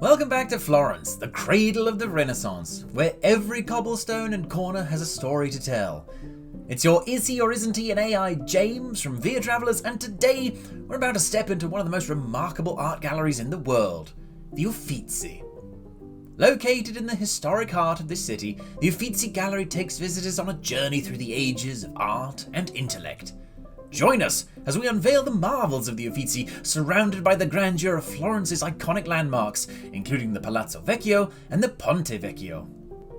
Welcome back to Florence, the cradle of the Renaissance, where every cobblestone and corner has a story to tell. It's your is he or isn't he an AI James from Via Travellers, and today we're about to step into one of the most remarkable art galleries in the world, the Uffizi. Located in the historic heart of this city, the Uffizi Gallery takes visitors on a journey through the ages of art and intellect. Join us as we unveil the marvels of the Uffizi, surrounded by the grandeur of Florence's iconic landmarks, including the Palazzo Vecchio and the Ponte Vecchio.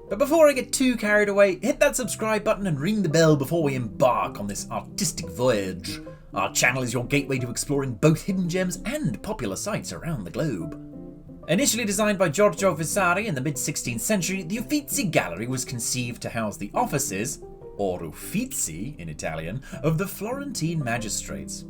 But before I get too carried away, hit that subscribe button and ring the bell before we embark on this artistic voyage. Our channel is your gateway to exploring both hidden gems and popular sites around the globe. Initially designed by Giorgio Vasari in the mid-16th century, the Uffizi Gallery was conceived to house the offices, or Uffizi in Italian, of the Florentine magistrates.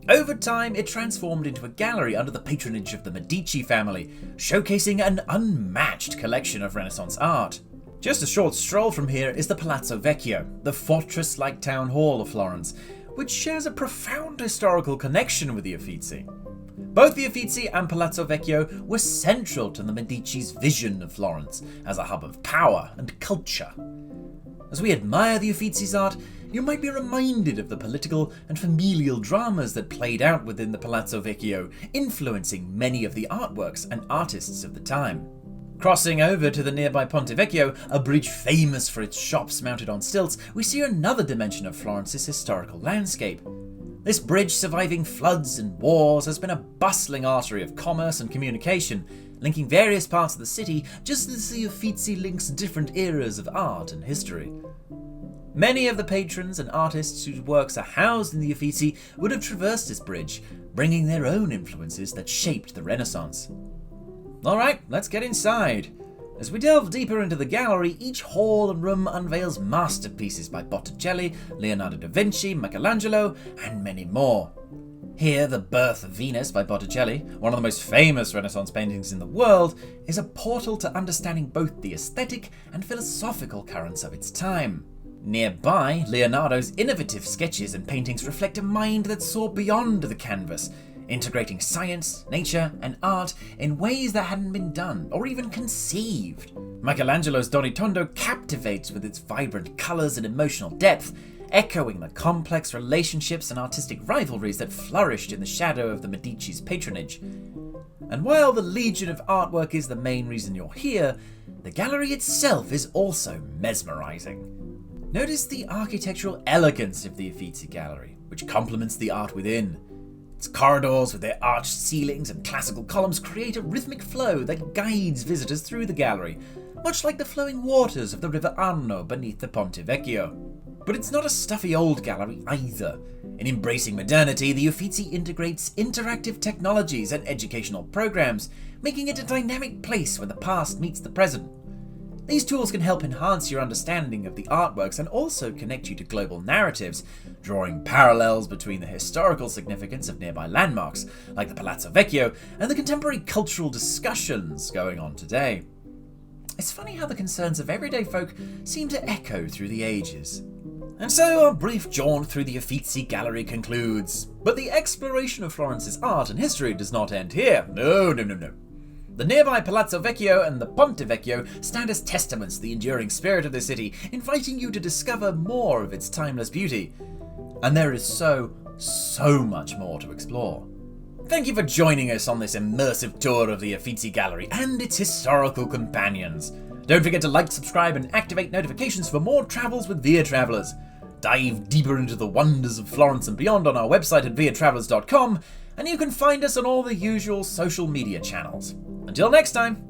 Over time, it transformed into a gallery under the patronage of the Medici family, showcasing an unmatched collection of Renaissance art. Just a short stroll from here is the Palazzo Vecchio, the fortress-like town hall of Florence, which shares a profound historical connection with the Uffizi. Both the Uffizi and Palazzo Vecchio were central to the Medici's vision of Florence as a hub of power and culture. As we admire the Uffizi's art, you might be reminded of the political and familial dramas that played out within the Palazzo Vecchio, influencing many of the artworks and artists of the time. Crossing over to the nearby Ponte Vecchio, a bridge famous for its shops mounted on stilts, we see another dimension of Florence's historical landscape. This bridge, surviving floods and wars, has been a bustling artery of commerce and communication, linking various parts of the city just as the Uffizi links different eras of art and history. Many of the patrons and artists whose works are housed in the Uffizi would have traversed this bridge, bringing their own influences that shaped the Renaissance. Alright, let's get inside. As we delve deeper into the gallery, each hall and room unveils masterpieces by Botticelli, Leonardo da Vinci, Michelangelo, and many more. Here, The Birth of Venus by Botticelli, one of the most famous Renaissance paintings in the world, is a portal to understanding both the aesthetic and philosophical currents of its time. Nearby, Leonardo's innovative sketches and paintings reflect a mind that saw beyond the canvas, integrating science, nature, and art in ways that hadn't been done or even conceived. Michelangelo's Donitondo captivates with its vibrant colours and emotional depth, echoing the complex relationships and artistic rivalries that flourished in the shadow of the Medici's patronage. And while the legion of artwork is the main reason you're here, the gallery itself is also mesmerising. Notice the architectural elegance of the Uffizi Gallery, which complements the art within. Its corridors with their arched ceilings and classical columns create a rhythmic flow that guides visitors through the gallery, much like the flowing waters of the River Arno beneath the Ponte Vecchio. But it's not a stuffy old gallery either. In embracing modernity, the Uffizi integrates interactive technologies and educational programs, making it a dynamic place where the past meets the present. These tools can help enhance your understanding of the artworks and also connect you to global narratives, drawing parallels between the historical significance of nearby landmarks, like the Palazzo Vecchio, and the contemporary cultural discussions going on today. It's funny how the concerns of everyday folk seem to echo through the ages. And so our brief jaunt through the Uffizi Gallery concludes. But the exploration of Florence's art and history does not end here. No. The nearby Palazzo Vecchio and the Ponte Vecchio stand as testaments to the enduring spirit of the city, inviting you to discover more of its timeless beauty. And there is so much more to explore. Thank you for joining us on this immersive tour of the Uffizi Gallery and its historical companions. Don't forget to like, subscribe, and activate notifications for more travels with Via Travellers. Dive deeper into the wonders of Florence and beyond on our website at viatravellers.com, and you can find us on all the usual social media channels. Until next time!